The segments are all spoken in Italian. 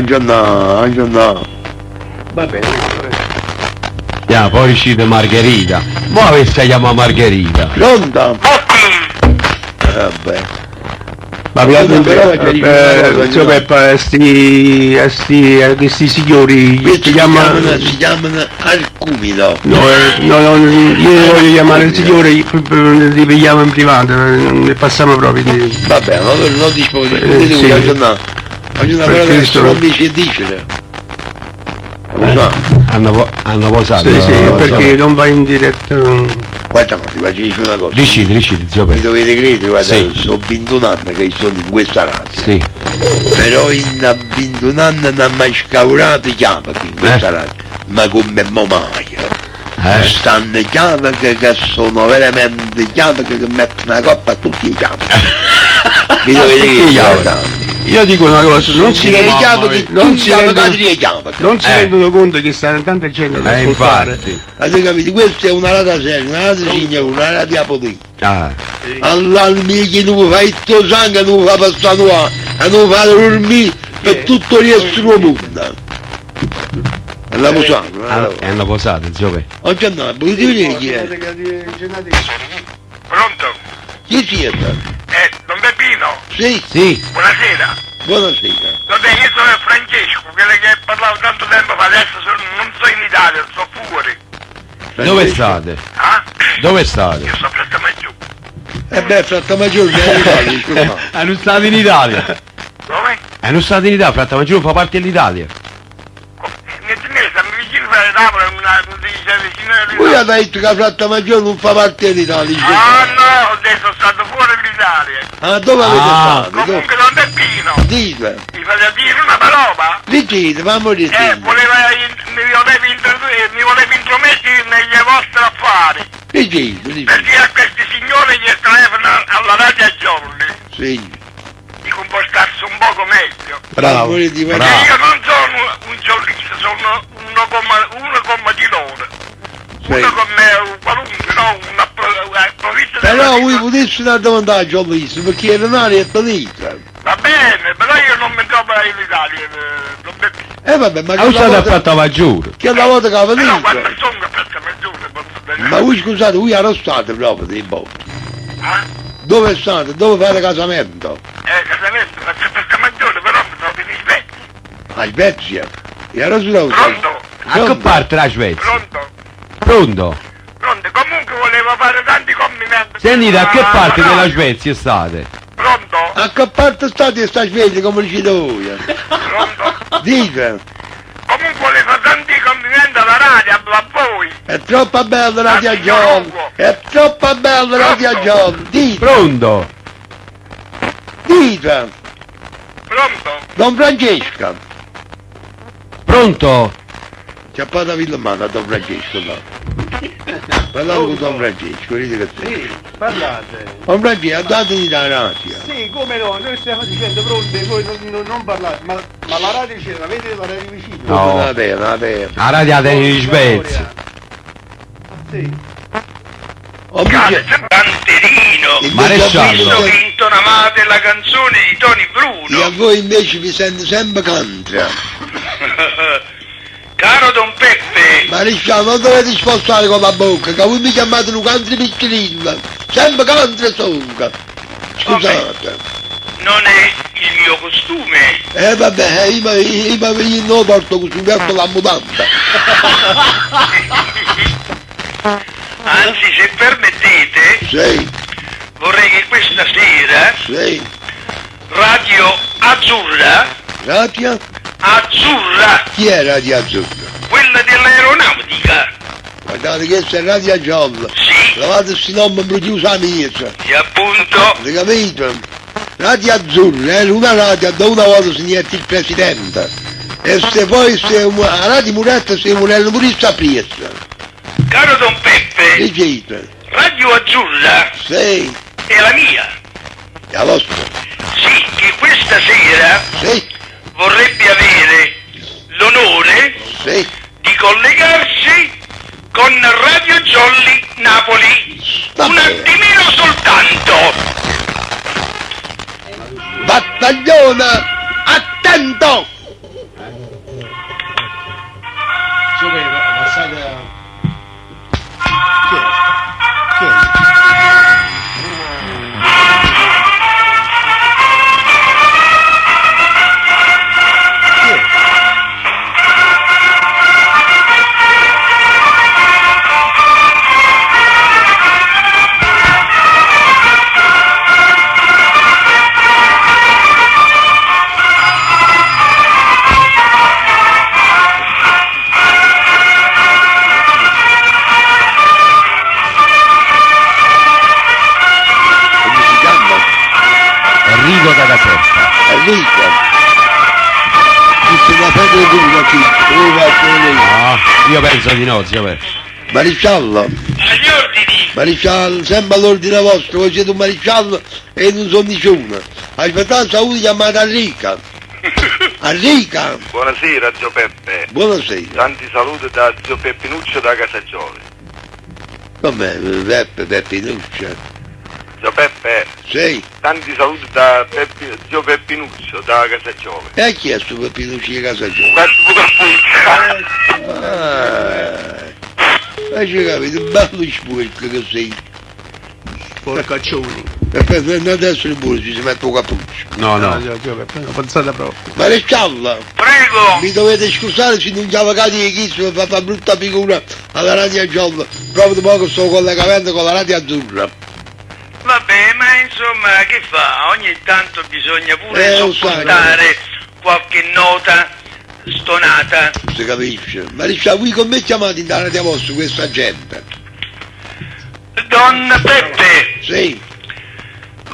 buongiorno. Va bene. Ya, poi uscite Margherita. Ma avesse chiama Margherita. Pronto? Vabbè. Ma vi ho però Zio Peppa, questi signori Questi si chiamano Arcumino. No, io voglio chiamare il signore, li vediamo in privato, ne passiamo proprio di... Vabbè, ma non disponibile, sì. voglio una parola che Cristo. non dice dicere. Lo so. hanno posato. Sì, no, perché non va in diretta... Guarda, ma ti faccio dire una cosa. Decidi, zio Mi Peppa. dovete credere, guarda, Sì. sono 21 anni che sono in questa radio. Sì. Però in 21 anni non ha mai scavurato chiamati in questa radio. Ma come mai? Stanno chiamati che sono veramente chiamati che mettono una coppa a tutti i chiamati. Mi dovete tutti i credere. Io dico una cosa, non si rendono conto che sta tanta gente ad ascoltare. Infatti. Avete capito? Questa è una radio seria, una radio signora, una radio apoteca. Ah. All'almia che non fa il tuo sangue, non fa passare qua, non fa dormire per tutto il resto del mondo. La posata, Hanno posato, zio Peppa. oggi no, potete vedere chi è? Pronto? Chi siete? Don Peppino? Sì, Sì. Buonasera. buonasera. Vabbè, io sono Francesco, quello che parlavo tanto tempo fa, adesso non sto in Italia, sto fuori. Dove state? Ah? Dove state? Io sto presto giù. Frattamaggiore, scusa. Non state in Italia. Dove? Non state in Italia, Frattamaggiore fa parte dell'Italia. Niente ne, stiamo vicino per le tavole, una dice vicino Voi all'Italia. avete detto che Frattamaggiore non fa parte dell'Italia. Ah no, ho detto, sono stato fuori dall'Italia. Ah, dove avete stato? Comunque Don Peppino, Dite, mi fate dire una parola? dite, fammi dire. Mi volevi intromettere negli vostri affari. Dite. Perché a questi signori gli telefonano alla radio giorni Sì, di comportarsi un poco meglio. Bravo. Volete dire- Bravo. Io non sono un giornalista, sono uno come di loro. Sì. Uno come qualunque, no? Una provvista Però voi potete dare davanti al giornalista perché era un'area politica. Va bene, però io non mi trovo in Italia, non mi... Vabbè, ma Non state a Frattamaggiore. che la volta che la No, quando politica? sono per maggiore, posso bene. Ma voi scusate, voi arrestate proprio dei botti. Ah? Dove state? Dove fate casamento? Casamento, faccio per maggiore, però mi trovo in Svezia. A Svezia. E arrestato. Pronto? A che parte la Svezia? Pronto? Pronto? Pronto? Comunque volevo fare tanti complimenti. Sentite, a che parte no. della Svezia state? Pronto? A che parte state e sta sveglia come dicete voi? Pronto? Dite, Comunque volevo fare tanti complimenti alla radio, a voi. è troppo bella la Ah, Radio signor John. Ugo. È troppo bella la Radio John. Dite, Pronto? dite, Pronto? Don Francesco. Pronto? Chiappata Villamano a Don Francesco là. Parlavo con Don Francesco, vedete che sei. Sì, parlate. Don Francesco, datevi la radio. Sì, come no, noi stiamo dicendo pronti, voi non parlate, ma la radio c'era, avete la radio vicino? No. Non aveva. La radio di Svezia. Sì. Invece, Canterino, Maresciallo. visto che intonavate la canzone di Tony e a Bruno. voi invece vi sento sempre contra. Caro Don Peppe, Maresciallo, non dovete spostare con la bocca, che voi mi chiamate un canto piccolino. Sempre contra sonca. Scusate. non è il mio costume. Vabbè, io non porto così, porto la mutanda. Anzi, se permettete, Sì, vorrei che questa sera sì. Radio Azzurra, Radio? Chi è Radio Azzurra? quella dell'aeronautica, Guardate che è Radio Gialla. sì, Lavate sti nomi per chiusare la mia. e appunto, Avete capito? Radio Azzurra, una radio da una volta si niente il presidente. E se poi la radio Muretta si muore pure sta presa. caro Don Peppe, Dicete? Radio Azzurra Sì, è la mia. la vostra. Sì, che questa sera Sì, vorrebbe avere l'onore sì. di collegarsi con Radio Jolly Napoli. Va Un bene. attimino soltanto. Vatta stagione, attento! Enrico da Caserta. Enrico, disse una fede dura qui, dove va lei? No, io penso di no, zio Peppe. Maresciallo, Agli ordini. maresciallo, sempre all'ordine vostro, voi siete un maresciallo e non sono nessuno. Aspettate, saluti chiamata Enrica. Enrica, Buonasera zio Peppe. buonasera. Tanti saluti da zio Peppinuccio da Casaggioli. Com'è, Peppe Nuccia? Zio Peppe, Sei? tanti saluti da zio Peppinuccio da Casaggioli. E ha chiesto Peppe Nuccia di casa giù? Questo Hai capito, bello sporco che sei. Porcaccioni. Aspetta, adesso il burro ci si mette un cappuccio. No, no. Zio Peppe, non pensate proprio. Maresciallo, Prego. mi dovete scusare se non ci avvocati di chi mi fa brutta figura alla radio gialla. Proprio di poco sto collegamento con la radio azzurra. Vabbè, ma insomma, che fa? Ogni tanto bisogna pure lo sai. sopportare qualche nota stonata. Si capisce? Maresciallo, voi con me chiamate in radio vostra questa gente? Don Peppe, Sì?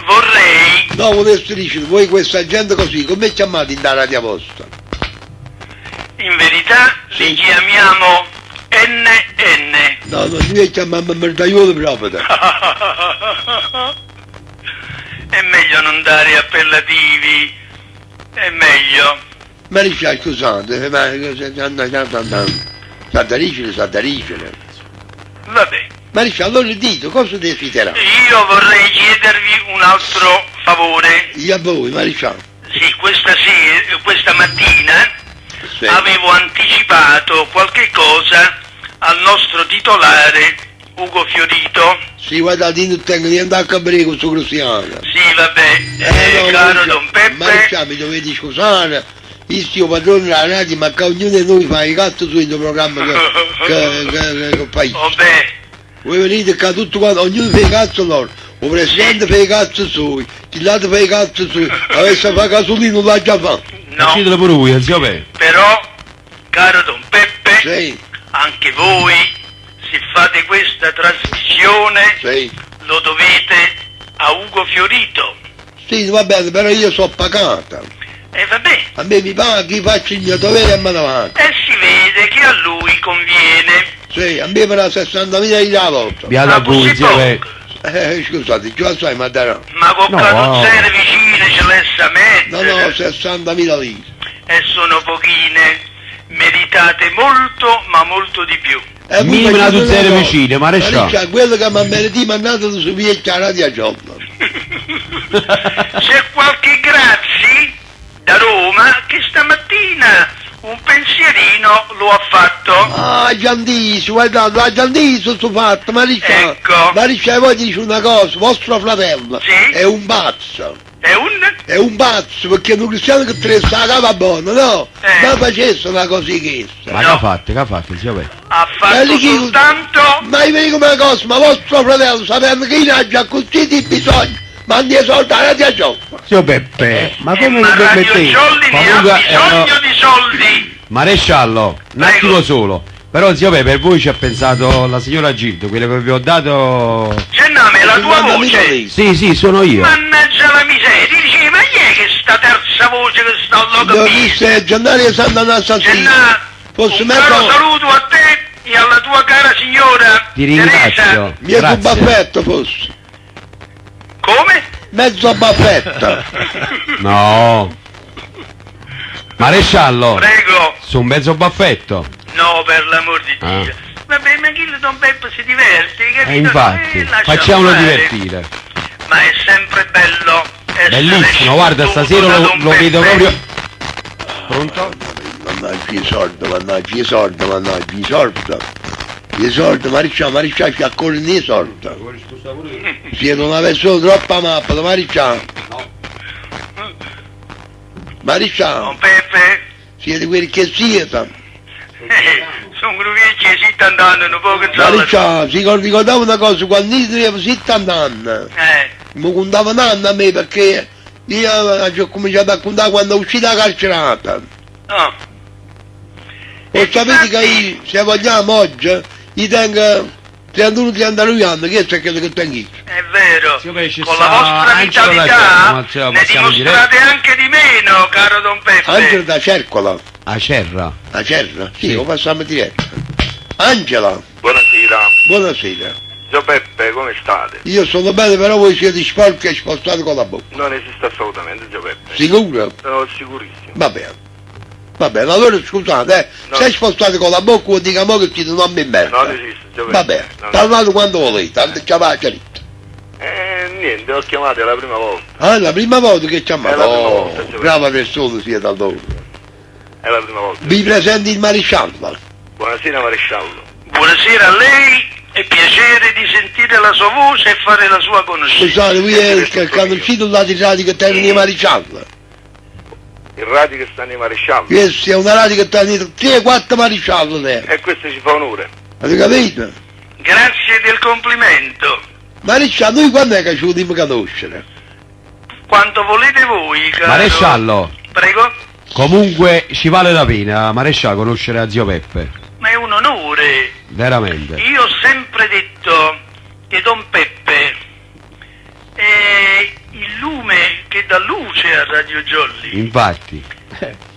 vorrei... No, voleste dire, voi questa gente così, con me chiamate in radio vostra? In verità Sì. li chiamiamo NN. No, no, noi chiamiamo merdagliolo proprio. È meglio non dare appellativi. È meglio. Maresciallo, scusate, ma Sadaricele. Vabbè, Maresciallo, allora dite, cosa desidera? io vorrei chiedervi un altro favore. Io a voi, Maresciallo. Sì, questa mattina Sì. avevo anticipato qualche cosa al nostro titolare Ugo Fiorito. Sì, guardate, non tengo niente a capire con questo cristiano. Sì, vabbè, No, caro Don Peppe. Maresciallo, mi dovete scusare, io sto padrone della radio, ma che ognuno di noi fa i cazzo su in programma che fa io. Vabbè, Voi venite che tutto quanto, ognuno fa i cazzo loro. Il presidente fa i cazzo suoi, il lato fa i cazzo suoi, avesse fatto gasolino non l'ha già fatto. no, Uccidelo pure lui, zio Peppe. però, caro Don Peppe, Sì, anche voi, se fate questa trasmissione, sì. lo dovete a Ugo Fiorito. Sì, va bene, però io sono pagata. E vabbè, A me mi paghi, faccio il mio dovere e me ne vado. e si vede che a lui conviene. Sì, a me per la 60.000 di la volta. Beato Ma a voi, così zio poco. Peppe. Scusate, già sai, ma darò. Ma con No. carrozzere vicine ce l'è sa No, mettere. no, 60.000 lire. E sono pochine. Meritate molto, ma molto di più. Minimo una dozzina vicine, maresciallo. Maresciallo, quello che mi ha meritato mandato su via radio a giorno. C'è qualche grazie da Roma che stamattina un pensierino lo ha fatto. Ah, Giandiso, guardate, a Giandiso sto fatto, Maresciallo. Ecco. Maresciallo, voi dice una cosa, vostro fratello Sì? è un pazzo. È un... Pazzo, perché un cristiano che te la cava buono, no? Eh. Ma facesse una così che sta. Ma No. che ha fatto, zio Peppe? ha Ma fatto lì chi- soltanto... Ma io vi dico una cosa, ma vostro fratello, sapendo che io già così di bisogno, mandi i soldi alla radio a giorno. Zio Peppe, ma come Ma lo Radio permettete? Jolly ne ha Comunque, bisogno di soldi. Maresciallo, un Prego. attimo solo. Però zio Peppe, per voi ci ha pensato la signora Gildo, quella che vi ho dato... Genname, la tua 50.000 voce. lire. Sì, sono io. Mannaggia la miseria, dice, ma chi è che sta terza voce che sta Devo all'oca dire Giannari Santa Assassino. Genna, Fosse un mezzo- caro saluto a te e alla tua cara signora Ti Teresa. ringrazio. Mi è un Grazie. baffetto fosse. Come? Mezzo baffetto. No. Maresciallo, Prego. su un mezzo baffetto. No, per l'amor di Dio. Ah. Vabbè, ma chi Don Peppe si diverte, capito? Infatti, Lascialo facciamolo fare. divertire. Ma è sempre bello Bellissimo, guarda, stasera lo vedo proprio... Pronto? Mannaggia i soldi, mannaggia i soldi, mannaggia i soldi. I soldi, Maricciano, ci accorgono i soldi. Siete una persona troppo amabile, Maricciano. Maricciano, Don Peppe? siete quelli che siete. Sono quelli che si stanno andando un po' che Maricciano, si ricordava una cosa, quando io avevo 70 anni, mi contava un anno a me perché io ho cominciato a contare quando è uscita la carcerata. No. E sapete che io, se vogliamo oggi, io tengo 31-32 anni, che è quello che tengo io. È vero, Sì, beh, ci con sta la vostra Angelo da vitalità Cerco, ma ce la ne passiamo dimostrate anche di meno, caro Don Peppe. Angela da Cercola, A Cerra. la Cerra, sì, Sì. lo passiamo diretto. Angela, Buonasera, buonasera. Gio Peppe, come state? Io sono bene, però voi siete sporchi e spostati con la bocca. Non esiste assolutamente Gio Peppe. Sicuro? Sono sicurissimo. Va bene. Va bene, allora scusate, No. se spostate con la bocca vuol dire che siete non mi merda. Non esiste Gio Peppe. Va bene, Non parlate quando volete, tanto ci va chiarito. niente, ho chiamato la prima volta. Ah, è la prima volta che ci chiamate. È la prima Oh, volta, Giovanni. brava persona siete allora. È la prima volta. Vi presenti il maresciallo. Buonasera maresciallo. Buonasera a lei, è piacere di sentire la sua voce e fare la sua conoscenza. Scusate, voi è quando uscito là di radio che tengono i maresciallo. Il radio che sta nei maresciallo. Questa è una radio che tengono 3-4 maresciallo lei. E questo ci fa onore. Avete capito? Grazie del complimento. Maresciallo, noi quando è che ci vogliamo conoscere? Quanto volete voi, caro. Maresciallo, Prego? comunque ci vale la pena, maresciallo, conoscere a zio Peppe. Ma è un onore. Veramente. Io ho sempre detto che Don Peppe è il lume che dà luce a Radio Jolly. Infatti.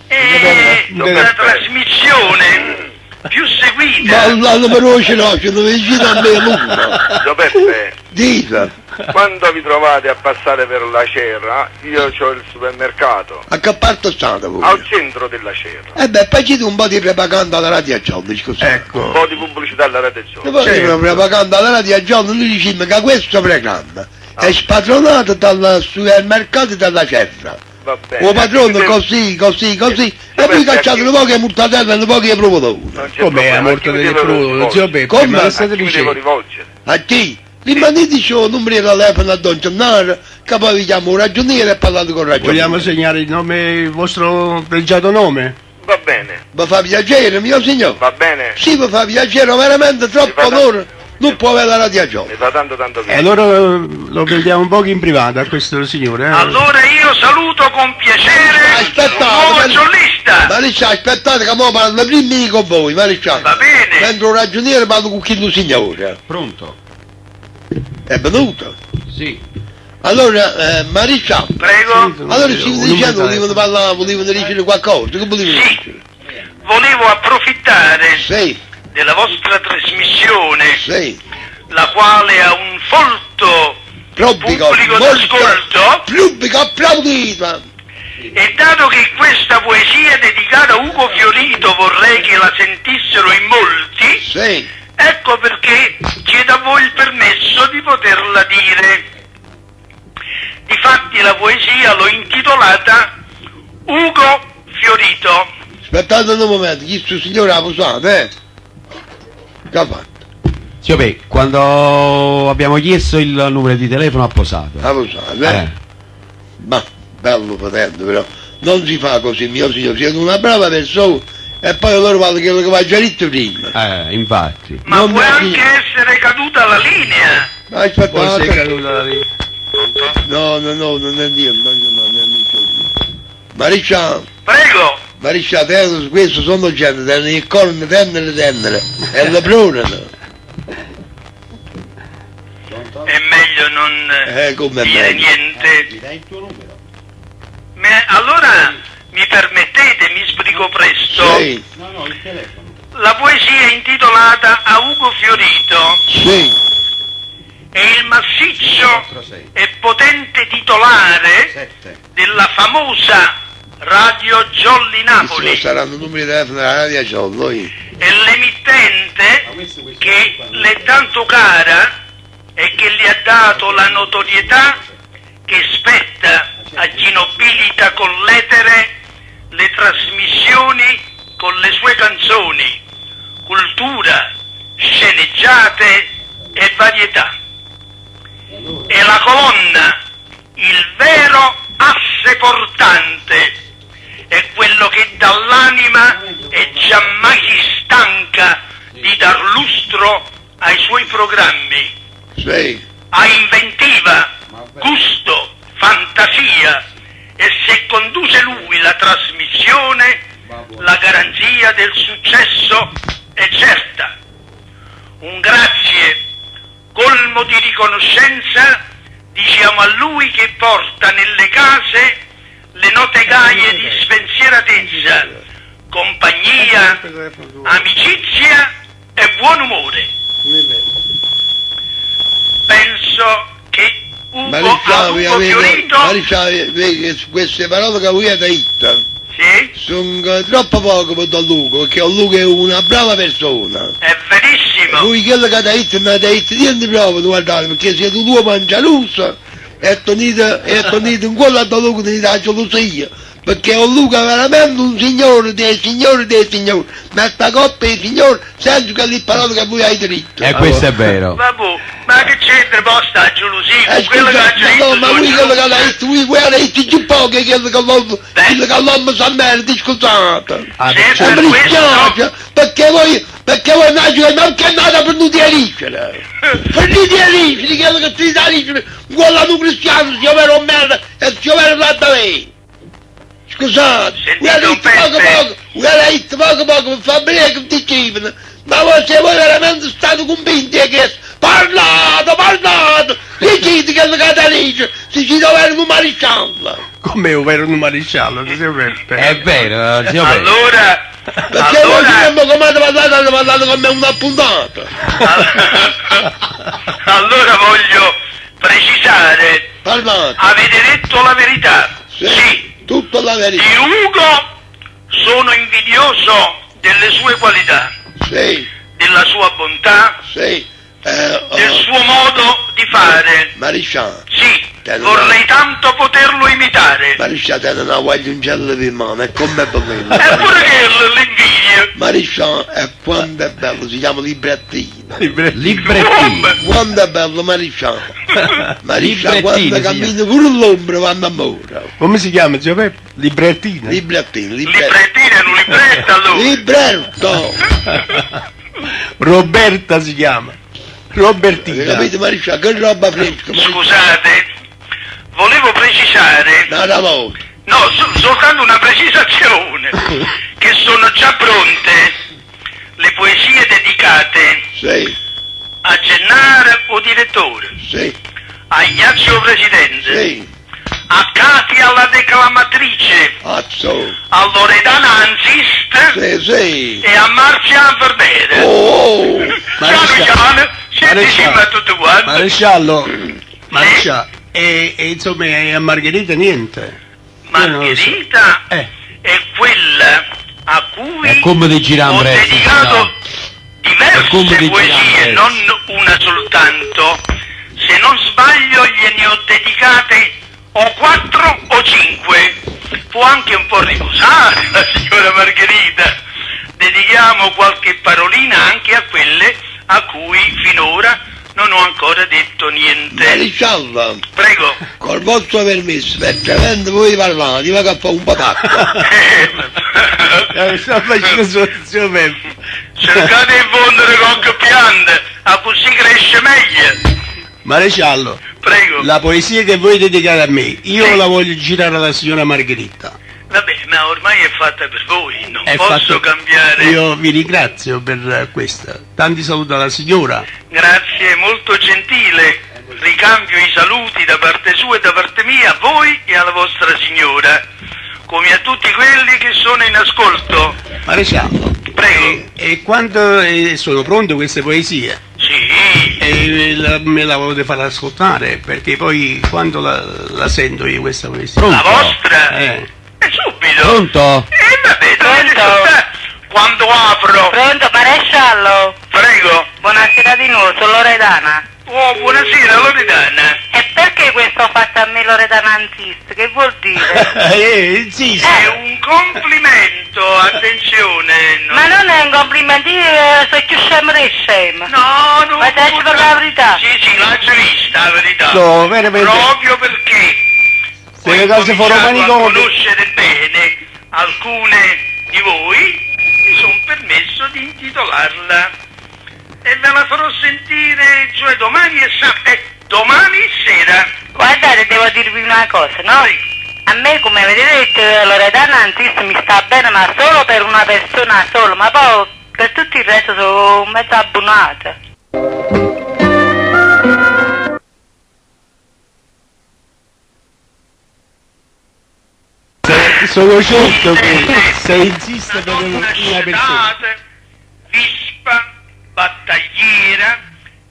È Don la Peppe. trasmissione più Ma seguita. l'hanno veloce no, ce dove vicino a me l'uno. Gio Peppe, Dite, quando vi trovate a passare per la Cerra, io ho il supermercato. a che parte state voi? Al centro della Cerra. E beh, facete un po' di propaganda alla radio a giorno, scusate. Un po' di pubblicità alla rete E giorno. poi di propaganda alla radio a giorno, noi diciamo che questo programma è spadronato dal supermercato della Cerra. Va bene. O padrone Anche così, e Beh, poi sì, cacciate un po' che mortadella e un po' che provolone. Non c'è Come è problema, morto a chi mi del devo crudo, zio rivolgere? Peppe? Come? Ma che A state chi mi devo dicendo? rivolgere? A chi? Rimanete il numero di telefono a Don Gennaro, che poi vi chiamo un ragioniere e parlate con il ragioniere. Vogliamo segnare il nome, il vostro pregiato nome? Va bene, Vi fa piacere, mio signore? va bene. Sì, mi fa piacere, veramente troppo Mi fa onore. Non può avere la radio a giorno. Mi fa tanto E piacere. allora lo prendiamo un po' in privato a questo signore. Allora io saluto con piacere Aspettate, un nuovo ma- giornalista. Maresciallo, aspettate che ora parlo prima io con voi, Maresciallo. Va bene. Mentre un ragioniere parlo con chi lo signore. Pronto? È venuto. Sì. Allora, Maresciallo, Prego. allora ci un dicendo, numero volevano parlare, volevano dire qualcosa, che volevano Sì. dire? Volevo approfittare Sì, della vostra trasmissione, sì. la quale ha un folto Pubblico, pubblico molto, d'ascolto, pubblico applaudito. e dato che questa poesia è dedicata a Ugo Fiorito vorrei che la sentissero in molti, Sì, ecco perché chiedo a voi il permesso di poterla dire. Difatti la poesia l'ho intitolata Ugo Fiorito. aspettate un momento, chi sto signore ha posato, Che ha fatto? Zio Peppe, quando abbiamo chiesto il numero di telefono ha posato. Ha posato, Ma, bello potente però, non si fa così, mio signore, siete una brava persona e poi loro vanno che va già detto prima. Infatti. Ma Non può mi anche essere caduta la linea. Forse è Aspettate. caduta lì. No, non è Dio, non è Dio. Mariscia, Prego. questo sono gente, tengono il corno, tenere, e le prunano. È meglio non Come è dire meglio. niente. Mi dai il tuo numero? Allora mi permettete, mi sbrigo presto. Sì, No, il telefono. La poesia è intitolata A Ugo Fiorito sì, è il massiccio e potente titolare 7. della famosa Radio Jolly questo Napoli. saranno numeri di telefono della radio a giorno, È l'emittente che le è tanto cara e che gli ha dato la notorietà che spetta a chi nobilita con l'etere le trasmissioni con le sue canzoni, cultura, sceneggiate e varietà. È la colonna, il vero asse portante, è quello che dall'anima e giammai si stanca di dar lustro ai suoi programmi. Sì. Ha inventiva, gusto, fantasia, e se conduce lui la trasmissione, la garanzia del successo è certa. Un grazie colmo di riconoscenza diciamo a lui che porta nelle case le note gaie di spensieratezza, compagnia, amicizia e buon umore. Penso che Ugo ha fiorito... Queste parole che voi avete detto Sì, sono troppo poco per Don Luca, perché Don Luca è una brava persona. è verissimo. Voi quello che avete detto non avete detto niente proprio, guardate, perché siete due mangialusa e tenete in quello a Don Luca tenete la gelosia. Perché Don Luca è veramente un signore dei signori, ma sta coppia di signori senza che le parole che voi avete detto. E questo è vero. Vabbè, ma che c'entra posta a gelosia? Quello che ha detto no, ma voi quello che avete detto, voi avete detto più poco che quello che l'uomo sa merda, scusate. Sempre Mi dispiace, perché voi nascete, non che andate per non dirigere. Per non dirigere, quello che si dirige, quello non cristiano, si avere un merda e si avere tanta vita. Scusate, voi avete detto poco per far bene che dicevano, ma voi se voi veramente state convinti che parlate, dicete che la catalice si ci deve avere un maresciallo. Come un vero maresciallo, È vero, signor Pedro. Allora, Perché voi siamo come parlate come un appuntato. allora voglio precisare, Parlate, avete detto la verità? Sì. tutta la verità. Di Ugo sono invidioso delle sue qualità, Sì, della sua bontà, sì. del suo modo di fare. Maresciallo, Sì, vorrei tanto poterlo imitare. Maresciallo, te non voglio un gelo di mano, è come bello. Eppure che l'invidia. Maresciallo, è quanto è bello, si chiama librettino. Librettino. Quanto è bello, Maresciallo. Maresciallo, Librettino quando si cammina pure l'ombra quando muore. Come si chiama, zio Peppe? Librettina. Librettino. Librettina, non libretta allora. Libretto. Roberta si chiama. Robertina. Capite, Maresciallo, che roba fresca. Scusate, volevo precisare, Nada volta. no, soltanto una precisazione, che sono già pronte le poesie dedicate Sì, a Gennaro o direttore, sì, a Ignazio Presidente, sì. a Katia la declamatrice, Azzo. a Loredana Anzist Sì, sì. e a Marzia Verdere. Oh, Ciao Luciano, siete insieme a tutti quanti. Maresciallo, e insomma a Margherita niente. Margherita Eh. è quella a cui È come di ho Girambrezzi, dedicato no? È diverse come di poesie, Girambrezzi. non una soltanto. Se non sbaglio gliene ho dedicate o 4 o 5. Può anche un po' riposare la signora Margherita. Dedichiamo qualche parolina anche a quelle a cui finora non ho ancora detto niente. Maresciallo, Prego. col vostro permesso, perché avendo voi parlato, ti va a fare un po' d'acqua. Sta facendo zio Peppe. Cercate di fondere qualche pianta, a così cresce meglio. Maresciallo, Prego. la poesia che voi dedicate a me, io Sì. la voglio girare alla signora Margherita. Vabbè, ma ormai è fatta per voi, non È posso fatto- cambiare. Io vi ringrazio per questa. Tanti saluti alla signora. Grazie, molto gentile. Ricambio i saluti da parte sua e da parte mia a voi e alla vostra signora, come a tutti quelli che sono in ascolto. Maresciallo, Prego. e quando sono pronte queste poesie? Sì. Me la volete far ascoltare, perché poi quando la sento io questa poesia? Pronto? La vostra? Eh. E subito. Pronto? Vabbè, dovete soltanto... Quando apro. Pronto, maresciallo? Prego. Buonasera di nuovo, sono Loredana. Oh, buonasera Loredana. E perché questo fatto a me Loredana Insist? Che vuol dire? Insiste. È un complimento, attenzione. Ma non è un complimento, io sono più scemo dei scemo. No, non Ma dai, per la verità. Sì, l'ho già vista, la verità. No, veramente. Proprio perché Se le cose furono a manicomi. conoscere bene alcune di voi, mi sono permesso di intitolarla. E ve la farò sentire, cioè domani domani sera. Guardate, devo dirvi una cosa, no? Sì. A me, come avete detto, Loredana Insist mi sta bene, ma solo per una persona sola, ma poi per tutto il resto sono mezzo abbonata. Sono certo che se insiste per una persona. Vispa, battagliera,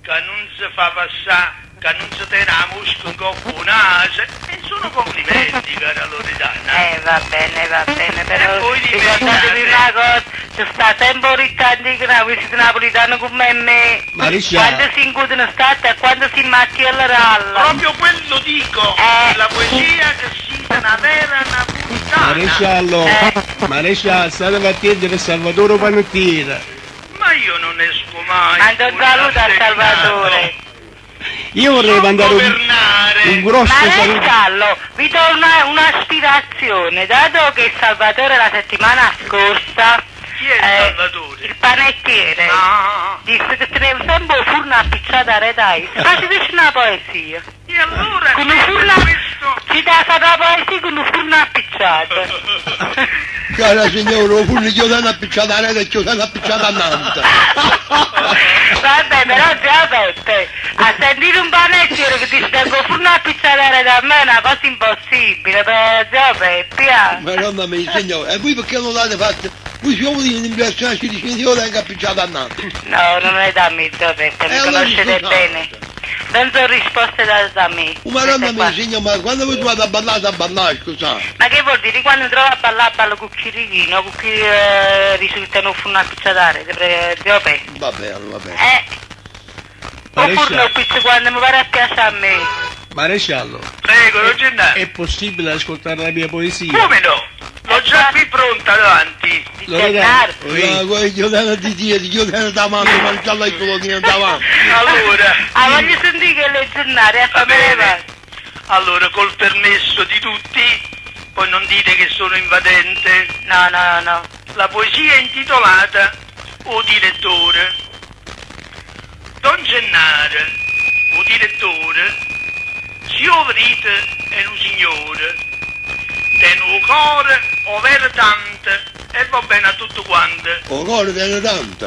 che non si fa passare, che non si tiene la mosca in coppa o naso, e sono complimenti, cara Loredana. Va bene, però E poi ricordatevi una cosa, ci sta sempre un riccanti che voi siete napolitano come me. Mariscia. Quando si incutono state e quando si macchia la ralla. Proprio quello dico, la poesia che sia una vera napolitana. Maresciallo, Maresciallo, state attenti per Salvatore Panettiera. Ma io non esco mai. Mando un saluto a Salvatore. Io vorrei mandare governare. un grosso saluto. Maresciallo, vi do un'aspirazione, dato che Salvatore la settimana scorsa, Chi è Salvatore? il panettiere, Ah, disse che teneva sempre un furno appicciato a redai, faceteci una poesia. e allora Con un furno, questo... ci dà la poesia con un furno appicciato. Cara signora, un furno chiudato appicciato a rete e chiudato appicciato a Nanta. Vabbè, però già Peppe, a sentire un panettiere che ti sta con furno appicciato a rete a me è una cosa impossibile, per già Peppe, Madonna mia, signore, e voi perché non l'avete fatto? Voi siamo di un'impressione ci dice io tengo appicciato a Nanta. No, non è da me, Giovetta, mi allora conoscete scusate. bene. Non sono risposte da me. Madonna Queste mia, qua. signore, ma quando voi trovate a ballare, scusate. Ma che vuol dire? Quando trovo a ballare, ballo con Chirichino, con chi risultano un furno appicciatare, Giovetta. Va bene. Un furno appicciato quando mi pare a piace a me. Maresciallo, Prego, non c'è niente. è possibile ascoltare la mia poesia? Come no? L'ho già qui pronta davanti. Di Loredana, Gennaro. Io tengo di dire, io tengo davanti, ma già lei quello tiene davanti. Allora, Ah, voglio sentire che le giornate a va sapere bene. Allora, col permesso di tutti, poi non dite che sono invadente. No. La poesia è intitolata O direttore. Don Gennaro, o direttore, si ovrite e un signore, ten un cuore over tante e va bene a tutto quanto. O cuore tiene tanto.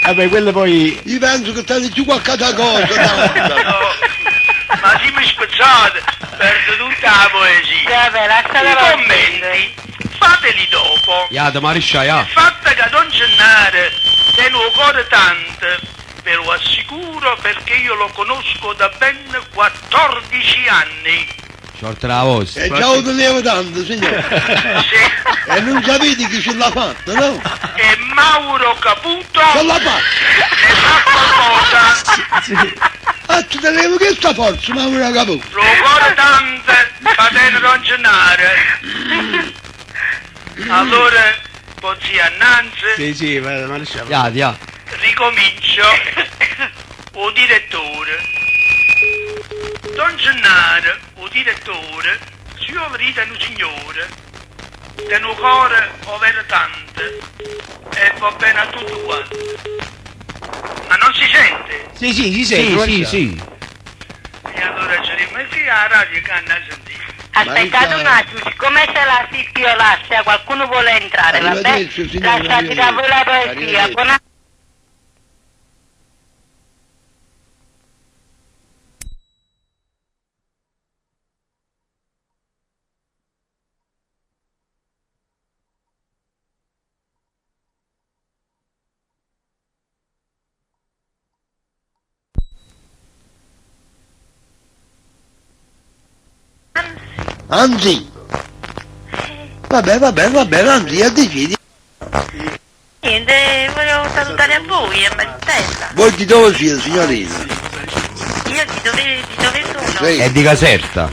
Vabbè, quello poi... Io penso che tiene giù qualche cosa, tanto. No, ma si mi spezzate, perdo tutta la poesia. Vabbè, lasciala I la commenti, fateli dopo. Iada Mariscia, ja. Il fatto che Don Gennaro tiene un cuore tante, ve lo assicuro perché io lo conosco da ben 14 anni. Short la voce. E già lo tenevo tanto, signore. Sì. E non sapete chi ce l'ha fatto, no? E Mauro Caputo Ce l'ha fatto. ne fa qualcosa. Ah, ti tenevo che sta forza, ma non la capo. Lo cuore tante, catena Don Gennaro. Allora, pozzi annanzi, Sì, Maresciallo. Ja. ricomincio. O direttore. Don Gennaro, o direttore, si ovrita un signore, ten un cuore over tante, e va bene a tutto quanto. Ma non si sente? Sì, si sente. Sì. E allora ci rimetti alla radio che hanno a sentire. Aspettate un attimo, siccome c'è la Silvio Lascia, qualcuno vuole entrare, va bene? Arrivederci, signore, Lasciate da voi la poesia. arrivederci. Buona... Anzi. Vabbè, anzi, a decidi. Niente, volevo salutare a voi e Martella. Voi di dove siete, signorina? io di dove sono? Sì. È di Caserta.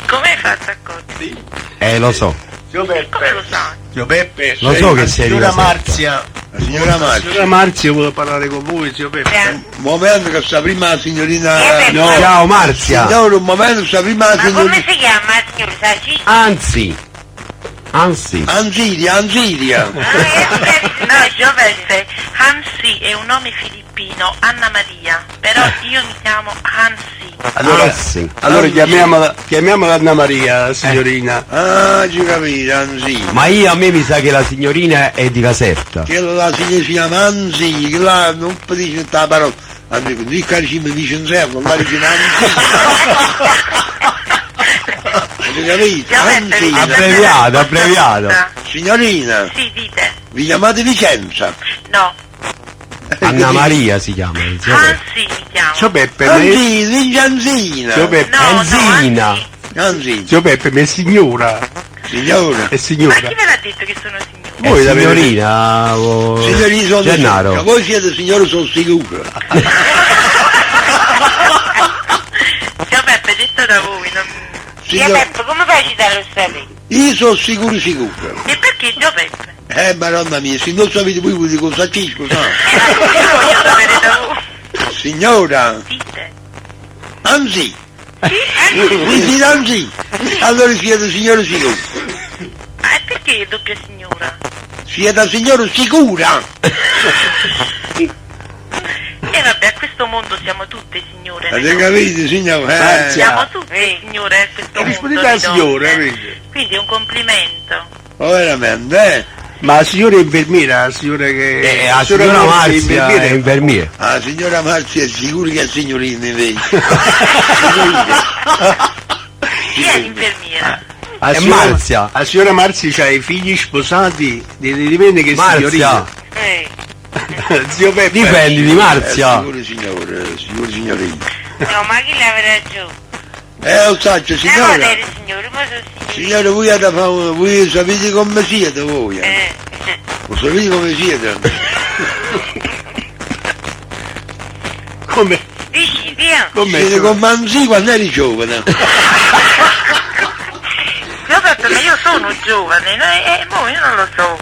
Come faccio a cogliere? Lo so. Come lo sai? Zio Peppe, Lo so che sei di signora Caserta. Marzia. La signora Marzia. Signora Marzia vuole parlare con voi, zio Peppe. Un momento che sta prima la signorina... No. Ciao Marzia. Signore, un momento sta prima la Ma come signorina... si chiama, signor Saci? Anzi. Anziria. No, Giovesse, Hansi è un nome filippino, Anna Maria, però io mi chiamo Hansi. Allora chiamiamola Anna Maria, signorina. Ah, ci capito, Anziria. Ma a me mi sa che la signorina è di Caserta. Che la signorina si chiama Anziria, che là non può dire questa parola. Amico, di carici mi dice un servo, la dice Anziria. Avete capito? Anziria. Abbreviato. Signorina, Sì, dite. vi chiamate Vicenza? No, Anna Maria si chiama. zio Peppe. Hansi mi chiamo. Zio Peppe, Anzina. Zio Peppe, Anzina. Hansi. Anzi, Zio Peppe, ma è signora. signora. È Ma signora. chi ve l'ha detto che sono signora? Voi la Signorina. Signorina sono Gennaro. sicuro. Voi siete signore, sono sicuro. Zio Peppe, detto da voi, non... Signor- come fai a citare lo stato? Io sono sicuro. E perché Zio Peppe? Madonna mia, se non sapete voi di cosa cisco, no? Io voglio sapere da voi. Signora, Dite. anzi, sì, anzi, allora siete signore sicuro. Ah, e perché doppia signora? Siete signore sicura. E vabbè, a questo mondo siamo tutte signore. Avete capito, signore? Grazie. Siamo tutte signore a questo mondo. Rispondete alla di donne. signora, vedi? Quindi è un complimento. Oh, veramente, Ma la signora è infermiera, la signora che... La signora Marzia è è infermiera. Ah, la signora Marzia è sicura che è signorina invece. Chi è l'infermiera? La È signora- Marzia. La signora Marzia ha i figli sposati, dipende che Marzia. signorina. Zio Peppe. Dipendi di Marzia. Signore signorina. No, ma chi l'avrà giù? Lo so, signora. Signore, ma sono signore. Signore, voi sapete come siete voi? Lo sapete come siete? Come? Dici, via. Siete come Anzi quando eri giovane. Zio Peppe, ma io sono giovane, no? Io non lo so.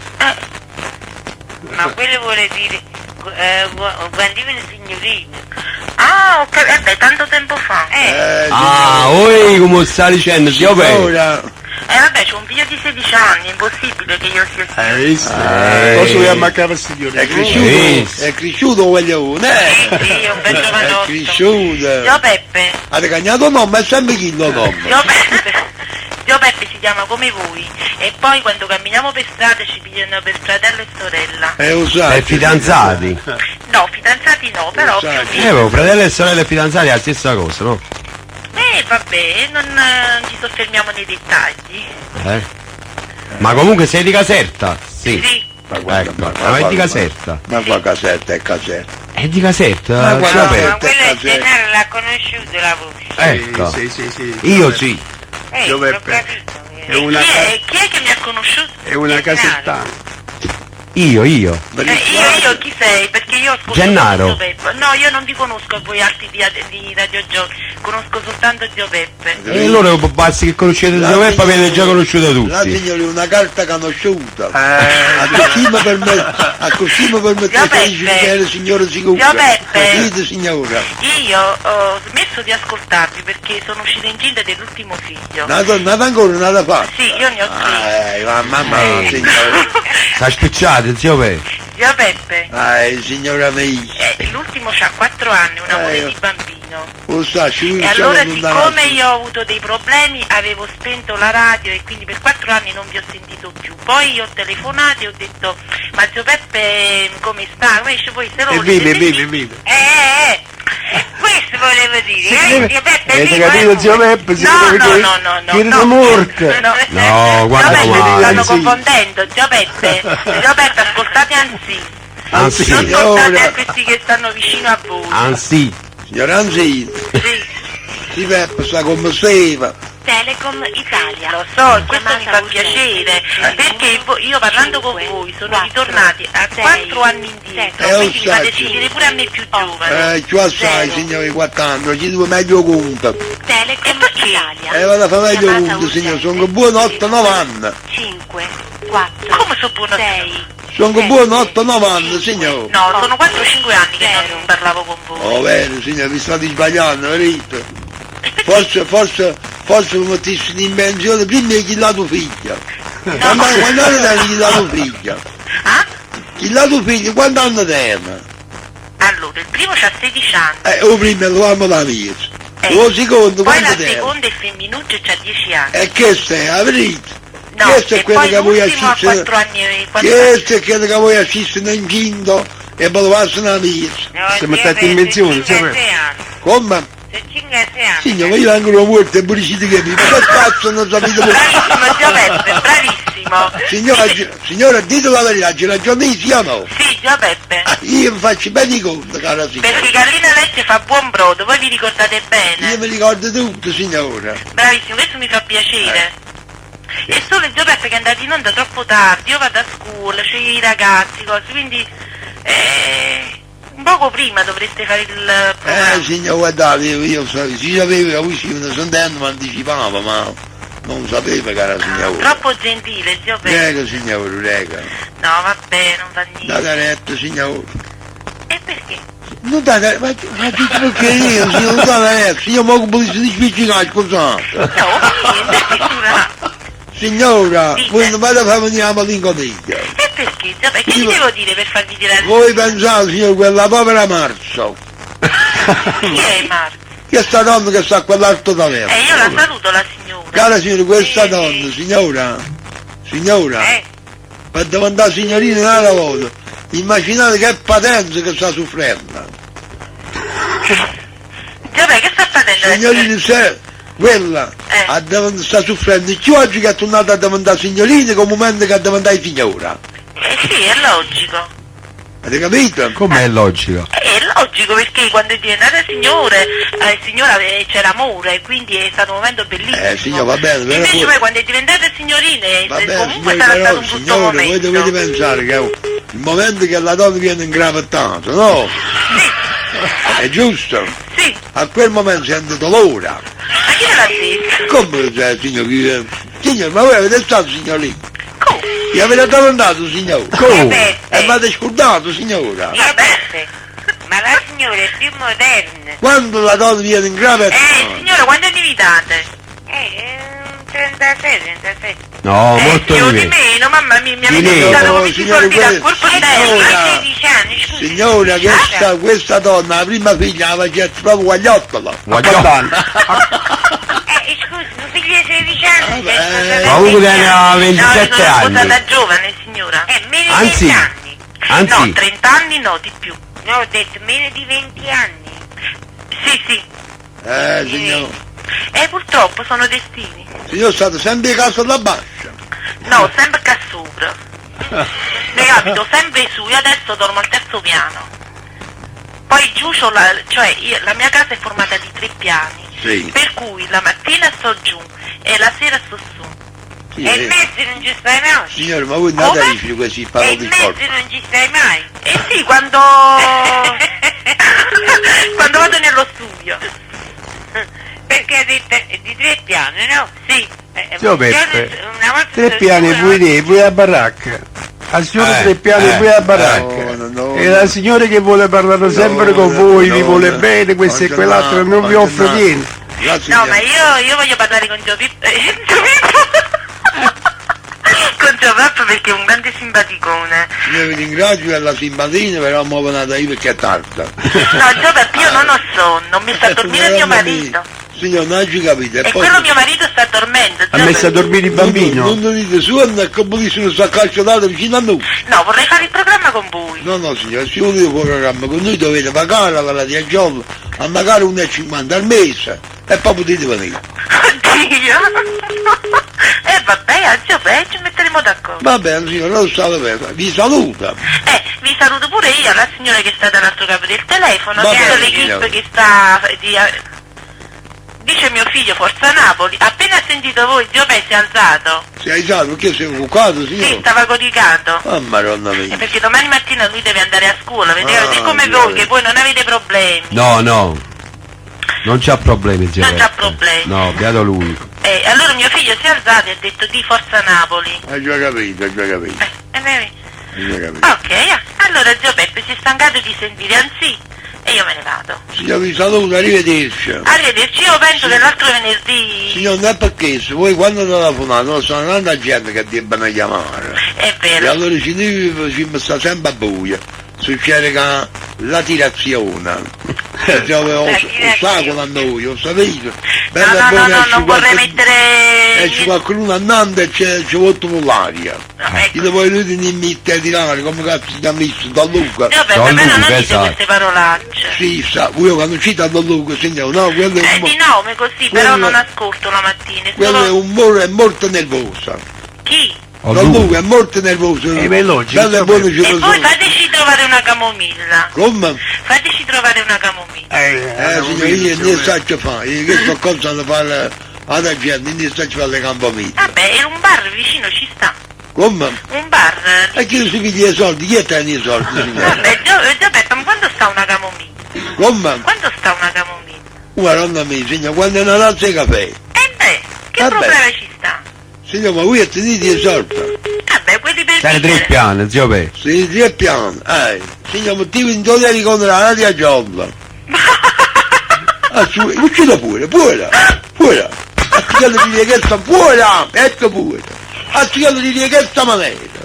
Ma quello vuole dire, quando io ero signorina. Ah, ok, beh, tanto tempo fa. Oi, come sta dicendo, zio Peppe? Ora, Vabbè, c'ho un figlio di 16 anni, è impossibile che io sia signorina. Hai visto? Cosa vogliamo a casa signora? è cresciuto guaglione, Sì, io un bel È giovanotto. cresciuto. Zio Peppe, Avete cagnato nome, è sempre chi lo nome. Zio Peppe si chiama come voi. E poi quando camminiamo per strada ci pigliano per fratello e sorella. Lo so. È fidanzati. No, fidanzati no, però più o meno. Avevo fratello e sorella e fidanzati è la stessa cosa, no? Vabbè, non ci soffermiamo nei dettagli. Ma comunque sei di Caserta? Sì. Sì. Ma guarda, Ecco, ma è di Caserta. Ma qua casetta è casetta. È di Caserta? Ma guarda, zio Peppe? ma quello è Gennaro, l'ha conosciuto la voce. Ecco. Sì. Io sì. Zio Peppe. È una, Chi è che mi ha conosciuto? è una casertana. Io. Io chi sei? Perché io ascolto Gennaro. Zio Peppe. No, io non vi conosco a voi altri di Radio Giochi, conosco soltanto Zio Peppe. E allora basta che conoscete zio Peppe, avete già conosciuto La tutti. signora è una carta conosciuta. A così mi permettete di dire che era signore sicuro. Zio Peppe. Dite signora. Io ho smesso di ascoltarvi perché sono uscita incinta dell'ultimo figlio. Nata ancora, nata fa. Sì, io ne ho tre. Mamma signora. Sta spicciate, zio Peppe. Zio Peppe, Signora mia. l'ultimo c'ha 4 anni, un amore di bambino. Lo sa, ci E allora siccome io ho avuto dei problemi avevo spento la radio e quindi per 4 anni non vi ho sentito più. Poi io ho telefonato e ho detto, ma Zio Peppe come sta? Invece voi se lo volete Vive. questo volevo dire, Zio Peppe Avete vivo, capito, zio Peppe? no, morte. No, guarda Zio Peppe, male. stanno confondendo, Zio Peppe, ascoltate Anzi, Anzi, non ascoltate a questi che stanno vicino a voi. anzi. Signora Anzi, Sì. si Peppe sta come steva. Telecom Italia. Lo so, questo mi fa Chiamata piacere, urgente. perché io parlando con voi sono ritornati a 4 anni indietro, quindi mi fate sentire pure a me più giovane. Tu assai, signore, 4 anni, ci devo meglio conto. Telecom Italia. Vado a fare meglio Chiamata conto, signore, urgente. sono buono 8,90. 5, 4, Come sono buono? 6. Sono buono 8,90, signore. No, sono 4-5 anni che non parlavo con voi. Oh, bene, signore, vi state sbagliando, vedete? Forse lo mettessi in invenzione prima di chi l'ha tua figlia. Quando anni tiene chi l'ha tua figlia? Ah? Chi l'ha tua figlia, quanti anni tiene? Allora, il primo c'ha 16 anni, O prima lo amo la mia. O secondo, poi la quanto tiene? seconda è femminuccio c'ha 10 anni. E che sei, avrete? No, Questo è e quello poi che voi l'ultimo ha assistere. 4 anni e 4 Questo è quello che voi assistere in quinto e poi lo passano a mia. Siamo stati in menzione, sapete? Come? Se 5 anni. Signore, ma io vengo morto e burisci che mi. Ma che cazzo non sapete voi? Bravissimo Giuseppe, bravissimo. Signora, dite la verità, c'è ragione sì o no? Sì, Giuseppe. Io mi faccio bene i conti, cara signora. Perché Gallina Lecce fa buon brodo, voi vi ricordate bene? Io mi ricordo tutto, signora. Bravissimo, questo mi fa piacere. E solo il Giuseppe che è andato in onda troppo tardi, io vado a scuola, c'ho i ragazzi, cose, quindi un poco prima dovreste fare il programma. Signora, guardate, io si sapeva che usciva una sentendo, mi anticipava, ma non sapevo, cara signora. Troppo gentile, Giuseppe. Prego, signora, prego. No, vabbè, non fa niente. Date retta, signora. E perché? Non date, ma tutto perché io, signora, non date retta, io mi occupo di spiccicare, scusate. No, niente, Signora, Dite. voi non vado a fare venire la malinconia. E perché? Giuseppe, che gli devo dire per farvi tirare? Voi pensate, signor, quella povera Marzo, Chi è Marco? questa donna che sta a quell'altro taverno. Io la saluto la signora. Cara signora, questa donna, signora, per davanti alla signorina non la voto. Immaginate che patenza che sta soffrendo. Giuseppe, che sta facendo? Signorina, se quella sta soffrendo più oggi che è tornata a davanti alla signorina che un momento che è davanti alla signora. Sì, è logico. Avete capito? Com'è logico? È logico perché quando è diventata signora c'è l'amore, quindi è stato un momento bellissimo. Signora, va bene, però invece poi- poi quando è diventata signorina Va bene, comunque signori, sarà però, stato un brutto signore, voi momento. dovete pensare che il momento che la donna viene ingravettata, no? È giusto? Sì, A quel momento sente dolore. ma chi me l'ha detto? Come cioè, signor? Signor, ma voi avete stato signorino? Come? Vi avete domandato, signore? Come? E mi avete scordato, signora? Vabbè, ma la signora è più moderna. Quando la donna viene ingravettata? Signora, quando è divitate? 36. No, molto Più di di me. meno, mamma mia, mi Di avete meno. dato come si Signore, soldi dal questo- corpo Signora. interno. 16 anni, scusi. Signora, questa donna, la prima figlia, la faceva proprio guagliottolo. Scusi, un figlio di 16 anni. Vabbè. Ma uno che ne ha 27 sono anni. sposata giovane, signora. Meno Anzi, di 20 anni. anzi. No, 30 anni no, di più. No, ho detto meno di 20 anni. Sì. Signor. Purtroppo sono destini. Signor, state sempre in casa alla bascia. No, sempre qua sopra. Ne abito sempre su, io adesso dormo al terzo piano. Poi giù c'ho la mia casa è formata di 3 piani. Sì. Per cui la mattina sto giù e la sera sto su. Sì, E in mezzo non ci stai mai? Signore, ma voi andate a Come? rifare questi E parole in di mezzo corpo? non ci stai mai? Eh sì, quando vado nello studio. Perché ha detto di 3 piani, no? Sì. Zio Beppe, una volta 3 piani pure a baracca. La signora 3 piani pure a baracca. No, E la signora che vuole parlare sempre con voi, vi vuole no, bene, questo e quell'altro, non vi offre niente. Grazie, No, signore. ma io voglio parlare con Gio Pippo. Con Gio Pippo perché è un grande simpaticone. Io vi ringrazio per la simpatia, però mi ho venuta io perché è tarda. No, Gio Pippo, io non ho sonno, mi sta a dormire mio marito. Signor, non ci capite. E quello mio marito sta dormendo. Ha messo a dormire il bambino? Non dite su, è come se non sta calciato vicino a noi. No, vorrei fare il programma con voi. No, signore, se volete un programma con noi dovete pagare la di giorno, a magari 1,50 al mese, e poi potete venire. Oddio. Vabbè, Giove, ci metteremo d'accordo. Va bene, signore, lo state bene. Vi saluta. Vi saluto pure io, la signora che sta dall'altro capo del telefono, Va che è bene, l'equipe signora. che sta Dice mio figlio, Forza Napoli. Appena ha sentito voi, zio Pe si è alzato. Si è alzato perché sei infuocato, Sì, signore? stava codicando. Oh, madonna mia. Perché domani mattina lui deve andare a scuola, vedete? Ah, Vedete come Dio voi, mio. che voi non avete problemi. No, no. Non c'ha problemi, zio Non c'ha Beppe. problemi. No, beato lui. Allora mio figlio si è alzato e ha detto di Forza Napoli. Hai già capito, hai già capito. Vedi? Hai già capito. Ok, allora zio Peppe si è stancato di sentire Anzi e io me ne vado. Signor, vi saluto, arrivederci. Arrivederci, io penso che l'altro venerdì... Signor, non è perché se voi quando telefonate non sono tanta gente che debbano chiamare. È E vero. allora ci sta sempre a buio. Succede che la tirazione. Sa quando io, sapete? Non vorrei mettere... E c'è qualcuno andando e ci vuole l'aria. Ecco. Io poi lui ti mette a tirare come cazzo si chiama da Luca. Zio Peppe, Don però non Luca, dite esatto. queste parolacce. Sì, sa, voi quando cita da Luca, signore, no, quello è un Di nome così, però quello- non ascolto la mattina. quello è Solo... è molto nervoso. Chi? Oh, Don Luca. Luca è molto nervoso. veloce, Bello e insomma. buono ci E voi sono. fateci trovare una camomilla. Come? Fateci trovare una camomilla. Signore, io non so che fa, io che sto cominciando a fare alla gente, non so che fare le camomille. Vabbè, un bar vicino ci sta. Come? Un bar. E chi si piglia i soldi? Chi è che tiene i soldi, signore? Vabbè, Zio Peppe, ma quando sta una camomilla? Come? Quando sta una camomilla? Madonna mia, signore, quando non alza il caffè. Che Vabbè. problema ci sta? Signore, ma voi tenete i soldi? Vabbè, quelli per Stai vivere. tre piani, zio Pe. Sì, 3 piani. Signore, ma ti in dove eri con la radio a giorno? Uccida pure. A tirare di questa pure, ecco pure. A tirare di questa maniera.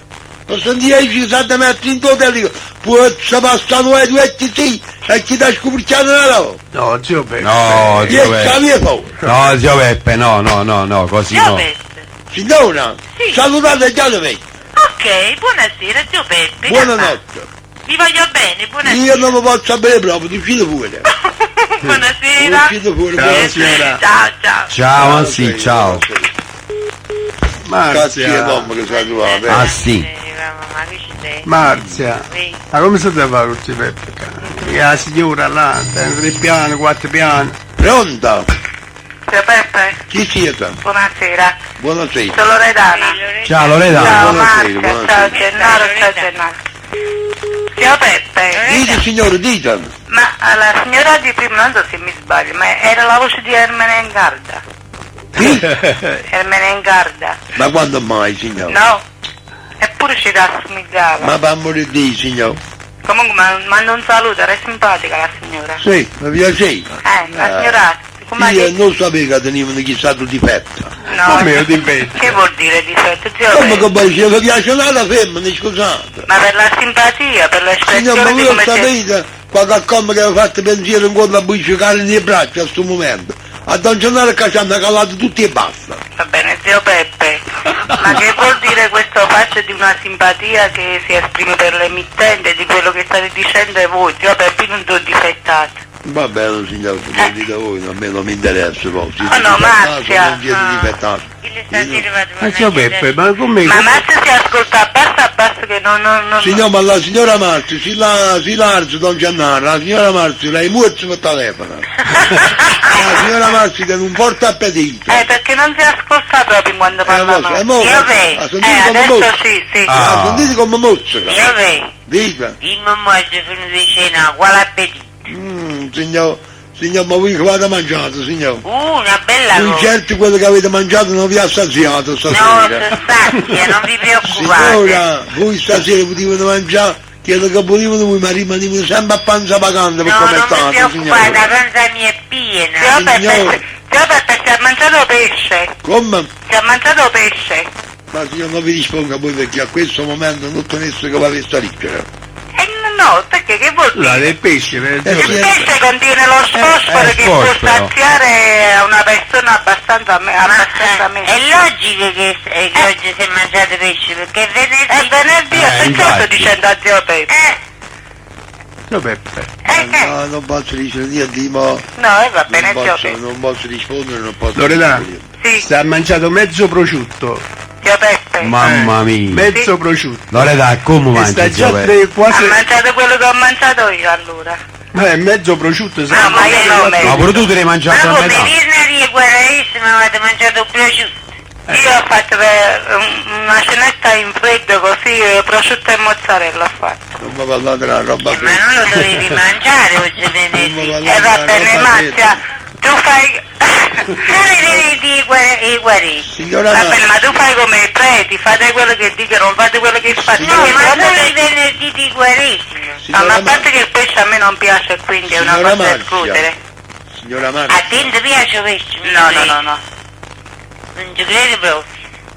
Non sentire ci sa da mettere in dove può passare e duetti sì, e chi ti ha scoperto la roba. No, zio Peppe. No, Chi zio è Peppe. mia paura? No, zio Peppe, no, così Zio no. Peppe. Signora, Sì. salutate già da me. Ok, buonasera, Zio Peppe. Buonanotte. Vi voglio bene, buonasera. Io non mi posso sapere proprio, uscite pure. Buonasera. Uscite pure. Ciao, signora. Ciao. Ciao, Anzi, ciao. Cazzo di Marzia. nome che sei trovato, Ah, sì. Ma qui ci sei? Marzia. Sì. Ma come si deve fare zio Peppe? E la signora là, 3 piani, 4 piani. Pronto? Zio Peppe, Chi siete? buonasera. Buonasera. Sono Loredana. Ciao Loredana. Ciao buonasera, Marzia, buonasera. ciao Gennaro, ciao Gennaro. Zio Peppe, Dite signore, dite. ma la signora di prima, non so se mi sbaglio, ma era la voce di Ermenengarda. Ermenengarda. Ma quando mai signore? No? Eppure ci rassomigliava. Ma per morire di signore? Comunque manda un saluto, era simpatica la signora. Sì, mi piaceva. La signora, come Io che... non sapevo che tenevano chissà tu difetto. No, Come io ti vedo? che vuol dire difetto? Zio Come Peppe? che poi se vi piace una femmina, scusate. Ma per la simpatia, per Signore, ma l'espressione di voi come c'è... sapete qualche cosa che aveva fatto pensiero incontro a bucicare nei bracci a questo momento? A Don Gennaro che ci hanno calato tutti e basta. Va bene, zio Peppe, ma che vuol dire questo fatto di una simpatia che si esprime per l'emittente di quello che state dicendo voi? Zio Peppe, non sono difettato. Va bene signore, lo dite voi, a me non mi interessa poi. Oh no, Marzia. Non siete difettati. Ma zio Peppe, ma come... Ma Marzia si ascolta a basso che non... Signor, ma la signora Marzio, si larga Don Gennaro, la signora Marzio, lei muore per telefono. La signora Marzio tiene un forte appetito. perché non si ascolta proprio quando parla mo- Marzia. mo- Io ha vedo, sentito come adesso mozza. sì. Ah. Sentite come mozzica. Io vedo. Dica. Dimmi un mangio fino di cena, quale appetito? Signor, ma voi che avete mangiato, signor? Una bella Non cosa. certo quello che avete mangiato non vi ha saziato No, stasera. stasera, non vi preoccupate. Signora, voi stasera potevate mangiare, quello che potevate voi, ma rimanevano sempre a panza vacante per No, come non vi state, preoccupate, la signora. panza mia è piena. Signore. Zio Peppe, si è mangiato pesce. Come? Si è mangiato pesce. Ma signor non vi risponda voi perché a questo momento non tenesso che va a ricchere. No, perché che vuol La dire? del pesce, zio Il Peppe. pesce contiene lo fosforo che può fosforo. saziare una persona abbastanza meno. È logico che oggi si è mangiato pesce, perché è venerdì. È venerdì, perché sto infatti. dicendo a zio Peppe. Zio Peppe. No, non posso dire niente, ma No, va bene, zio Peppe. non posso rispondere, non posso Loredana, rispondere. Sì, sta mangiato mezzo prosciutto. zio Peppe. Mamma mia. Mezzo Sì. prosciutto. Loredana, come E mangi sta zio già Peppe? Ha quasi... mangiato quello che ho mangiato io allora. Ma è mezzo prosciutto, No, sai? ma io non Ma pure tu te l'hai mangiato Ma a come metà. ieri è guarissima, avete mangiato prosciutto? Io ho fatto una cenetta in freddo così, prosciutto e mozzarella ho fatto. Non mi parlate della roba Ma non lo dovevi mangiare oggi venerdì. Non mi E va guardare, bene, roba Marzia, tu fai... i guarisci. Signora Va bene, Marzia. ma tu fai come i preti, fate quello che dicono, non fate quello che fate. Signora No, ma Marzia. solo i venerdì di guarisci. Ma Signora a parte che il pesce a me non piace, quindi è una Signora cosa da Marzia. escludere. Signora Marzia. A te non ti piace il pesce? No. Non ci credi proprio?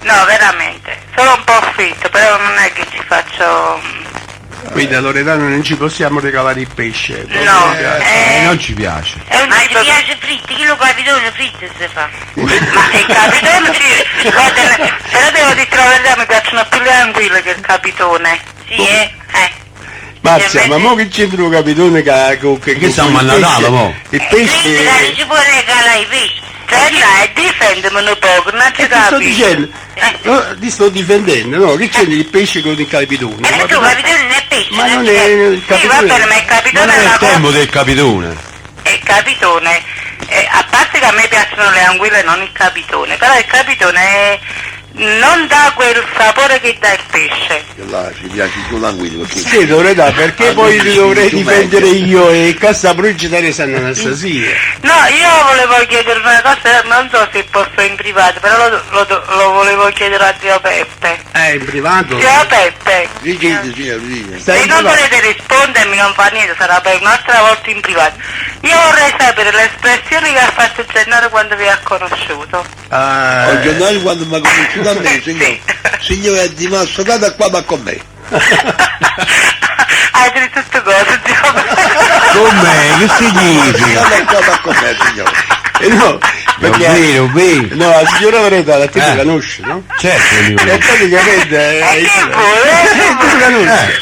No, veramente. Solo un po' fritto, però non è che ci faccio... Qui da Loredano non ci possiamo regalare il pesce. No, Non ci piace. ma ti piace fritto? Chi lo capitone fritto si fa? Ma il capitone sì, guarda, però devo dire la verità, mi piacciono più le anguille che il capitone. Sì, Marzia, ma mo che c'entra un capitone che stiamo a Natale, mo? Il Fritto pesce... non ci può regalare i pesci. Dai, difendimi un po', non ci Ti sto capisco. dicendo, no, ti sto difendendo, no? Che c'entra il pesce con il capitone? E tu capitone non è pesce, Ma non ci è il Sì, va capitone. bene, ma il Ma capitone non è è una il cosa... tempo del capitone. Il capitone, a parte che a me piacciono le anguille, non il capitone, però il capitone non dà quel sapore che dà il pesce. Là ci piace più l'anguilla perché... Sì, Loredano, perché Ah, poi non ti ci dovrei dico difendere meglio. io e Cassabruggi da San Anastasia? No, io volevo chiedere una cosa, non so se posso in privato, però lo volevo chiedere a zio Peppe. In privato? Zio Peppe, Dicete, signora, dicete. Stai se in non privato? volete rispondermi non fa niente, sarà per un'altra volta in privato. Io vorrei sapere le espressioni che ha fatto Gennaro quando vi ha conosciuto. Al giornale quando mi ha conosciuto a me, signore. Signore è di massa, data qua ma con me. Hai detto tutte cose, zio Peppe. Com'è? Che significa? Data qua ma con me, signore. No, perché... Vero. No, la signora Loredana, te Eh. la conosci, no? Certo, E praticamente... E che vuole? tu la conosci?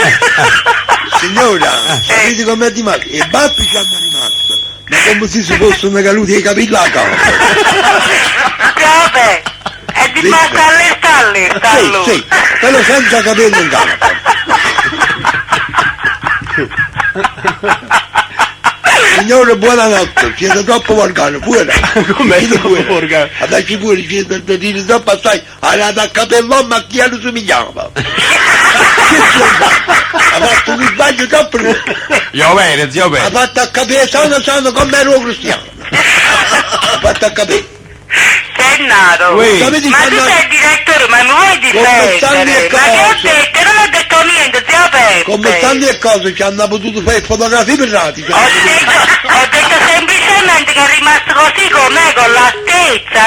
Signora, sapete com'è di massa? I baffi ci hanno rimasto. Ma come se si fossero caduti i capelli a capo. Vabbè, è di massa all'esta Sì, lui. sì, però senza capelli in capo. Signore, buonanotte, siete troppo volgari, fuori. Com'è Siete troppo fuori. volgare? Adesso pure siete dire troppo assai, andate a capello, ma chi lo somigliava? Ha fatto un sbaglio troppo, Io bene, zio ha bene. fatto a capire sano come ero cristiano. Ha fatto a capire. Gennaro, Ui. Sapete ma tu quando- sei il direttore, ma mi vuoi Come stanno difendere? le Ma che ho cose? detto? Non ho detto niente, zio Peppe. Come stanno le cose ci hanno potuto fare fotografie pirati. Ho detto semplicemente che è rimasto così com'è, con l'altezza,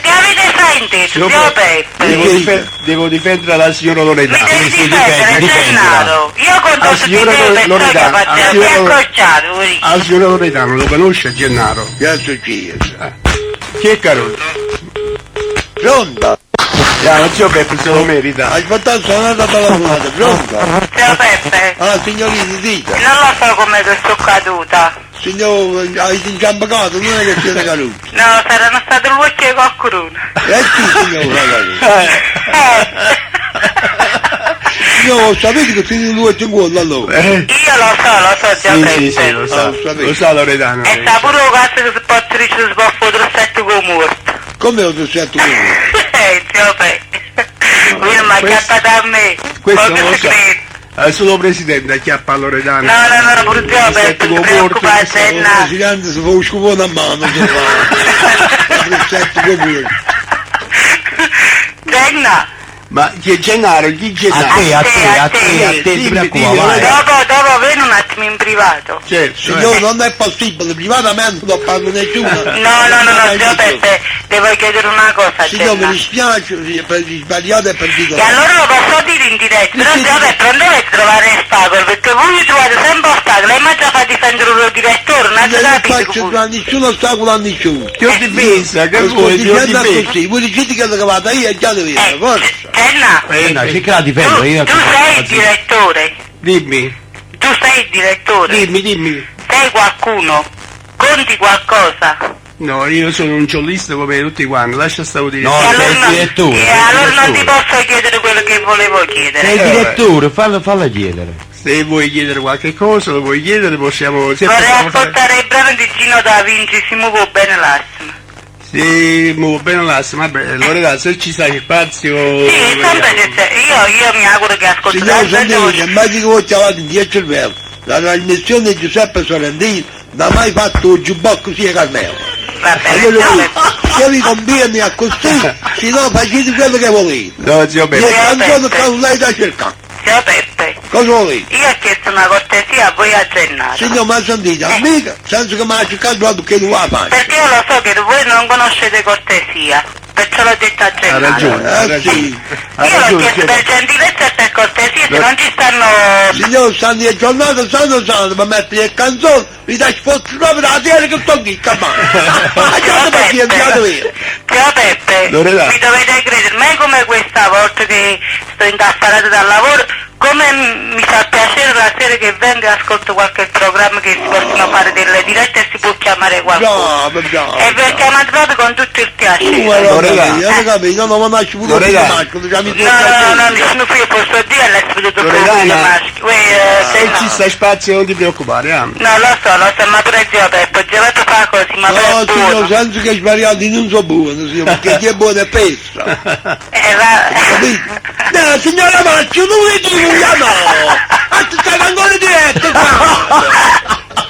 che avete sentito, zio Peppe? Devo difendere la signora Mi Loredana. devi sì, difendere, difendila. Gennaro. Io conto Ah, su di signora te perché Loredana, che faccio, mi signora- è accocciato, pure. La signora Loredana, lo conosce Gennaro? Grazie Dio. Chi è caro? Pronto? Lo zio Peppe se lo merita. Aspettate, sono andata per la telefonata. Pronto? Zio Peppe, Ah, signorina, dite. non lo so come che sono caduta. Signor, avete inciampacato, non è che siete caduti. No, saranno stato il vecchio qualcuno. E chi, signor, ragazzi? Signor, sapete che siete due cinquanta allora? Io lo so, zio Sì, Peppe. lo Ah, sa. lo sapevo. Lo sa Loredana. E sta pure un cazzo che si può tricere, si può fottere il setto con morto. Come ho sentito come? Zio Peppe. Lui non mi ha Questo- chiappato a me. Questo Poi non lo che si sa. crede. Solo presidente a chiappa a Loredana. No, pure zio Peppe, non ti preoccupare, Il Senna. presidente si fa un scupone a mano, si fa. Presetto come? Senna, Ma chi è Gennaro? Chi è Gennaro? A te, ti Dimmi, preoccupa, dimmi, vai. dopo vieni un attimo in privato. Certo, Signor, non è possibile, privatamente non parlo nessuno. No, zio Peppe, devo chiedere una cosa, Signor, mi Senna. dispiace, per sbagliato e partito. E allora lo posso dire in diretta, però zio Peppe non dovete trovare ostacoli, perché voi vi trovate sempre ostacoli, e mai già fa difendere un direttore, non Non capite faccio che tra nessuno ostacolo a nessuno. Ti ho difesa, che Lo sto vuoi? Ti ho dicendo difesa. così, voi dicete che l'ho cavata io e già lo vedo, forza. Senna, No, cerca la difendo, io tu sei il direttore, Dimmi, tu sei il direttore, dimmi. sei qualcuno, conti qualcosa. No, io sono un ciollista come tutti quanti, lascia stare dire. No, E allora sei il non- direttore, e sei il allora non ti direttore. posso chiedere quello che volevo chiedere. Sei il direttore, falla chiedere. Se vuoi chiedere qualche cosa, lo puoi chiedere, possiamo... se Vorrei possiamo fare- ascoltare il brano di Gino Da Vinci, si muove bene l'assimo. Sì, muovo bene l'asse, vabbè, Loredana, se ci sai spazio... Sì, sempre che c'è. Io mi auguro che ascolti Signor Sandini, immagini che voi chiamate in 10 cervello. La trasmissione di Giuseppe Sorrentini non ha mai fatto un giubbotto così a Carmelo. Va bene, Allora, zio Peppe. se vi conviene a così, se no facete quello che volete. No, zio Io Peppe. canzone che lei da cercare. Zio Peppe, Cosa volete? io ho chiesto una cortesia a voi a Gennaro. Signor, ma sentite, amica, senza che mi ha cercato proprio che non va fare. Perché io lo so che voi non conoscete cortesia, perciò l'ho detto a Ha Gennaro. ragione, ha ragione. Sì. Ha Io l'ho ragione, chiesto zio per Peppe. gentilezza e per cortesia, se non ci stanno... Signor, stanno le giornate, sanno, ma mettere le canzoni, vi dai sforzo proprio da dire che sto qui, ma Zio pazienza, Peppe, Zio Peppe, Loredana. mi dovete credere, mai come questa volta che sto indaffarata dal lavoro, come mi fa piacere la sera che vengo e ascolto qualche programma che si possono fare delle dirette e si può chiamare qualcuno. bravo. E vi ho chiamato proprio con tutto il piacere. Loredana. Io non capisco, non mi nasce pure Loredana. un maschio, diciamo No, no, nessuno più posso dire, l'hai spedito per Loredana. un maschio. Se ci sta spazio non ti preoccupare, No, lo so, ma pure Zio Peppe fa così, ma No, pure è signor, buono. senza che svariati non so buono, signor, perché chi è buono è pesca. Capito? No, signora Marcio, non mi dico no! Ma tu stai ancora diretto qua!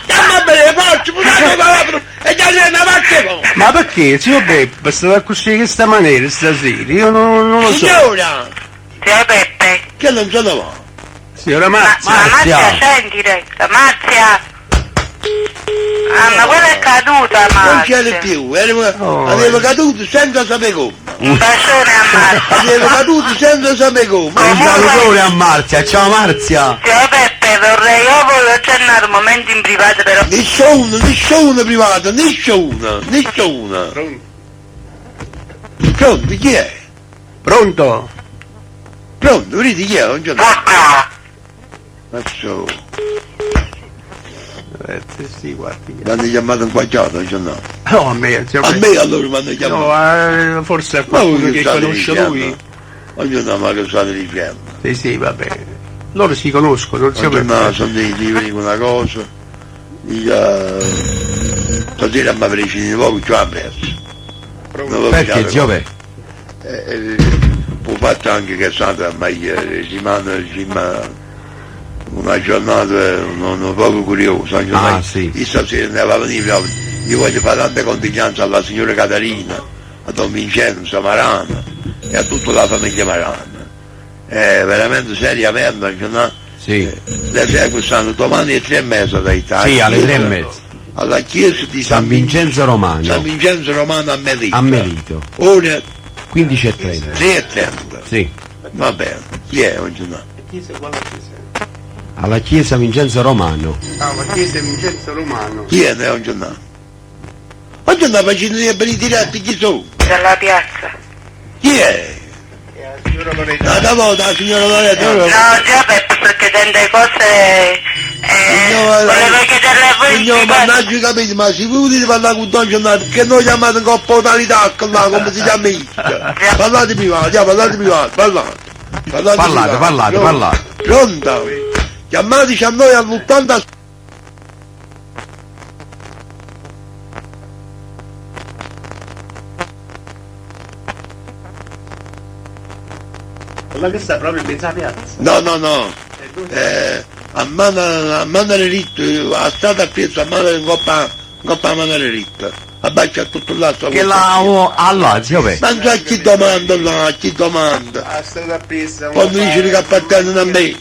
Chiama bene, Marcio, pure la e già c'è una parte! Ma perché, zio Peppe, state così in questa maniera stasera? Io non lo so. Signora! Zio Peppe, Che non ce ne va? Signora ma Marzia. Marzia c'è in diretta, Marzia! Ah, ma quella è caduta, Non c'è Marzia! più, aveva caduto senza sapere come. Un bacione a Marzia! Aveva caduto senza sapere come. Un salutone a Marzia, ciao Marzia! Zio Peppe, vorrei io voglio accennare un momento in privato, però... Nessuno privato, nessuno. Pronto, chi è? Pronto? Pronto, vedi chi è? Non c'è Vodka! Mazzo, Sì, guardi. mi hanno chiamato in quagliato, non c'è no. No, a me, zio A Peppe. me allora mi hanno chiamato. No, forse a Ma qualcuno voi che state conosce dicendo? lui. Ognuno ma che state dicendo. Sì, vabbè. Loro si conoscono, zio Ognuno Peppe. sono dei dico una cosa. Stasera mi avrei finito poco, ci ho preso. Perché zio Peppe? Ho fatto anche che è stata ma una giornata un poco curiosa, Ah, sì. Io stasera ne va a venire proprio. Io voglio fare tante contiglianze alla signora Caterina, a Don Vincenzo Marana e a tutta la famiglia Marana. Veramente seriamente, no? Sì. Le seguo stanno domani alle 3:30 da Italia. Sì, alle 3:30. Alla chiesa di San Vincenzo San Romano, Vincenzo Romano a Melito. a Melito, Ora 15:30. 3:30. Sì, Va bene. Chi è oggi no? alla chiesa Vincenzo Romano. Ah, la chiesa Vincenzo Romano. Chi è oggi no? Oggi no facendo per i diretti chi sono? Dalla piazza. Chi è? Signora Loredana. La davota, la signora Loredana. No, Zio Peppe, perché tante cose... volevo chiederle a voi... Signor, mannaggia i capelli, ma si vuole di parlare con Don Giannato, perché noi chiamate Coppa Totalità, là, come si chiama? Parlate privato, parlate privato, parlate. Parlate. Pronto? Chiamateci a noi all'80... Quella che sta proprio in mezzo alla piazza. No. A Manare Ritto, a strada a Pietro, a Manare Coppa Manare Ritto. Abbaccia tutto l'altro. Che là, zio Peppe. Ma non so a chi domanda là, a chi domanda. A strada appesa. Quando dice che appartengono a me. Si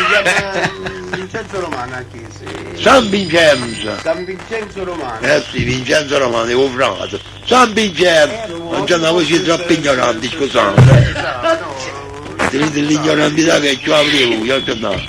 chiama Vincenzo Romano anche sì. San Vincenzo. San Vincenzo Romano. Sì, Vincenzo Romano, è un frate. San Vincenzo. Non c'è una voce troppo ignoranti, scusate. No. Tenete l'ignorantità che ci avrei io, no.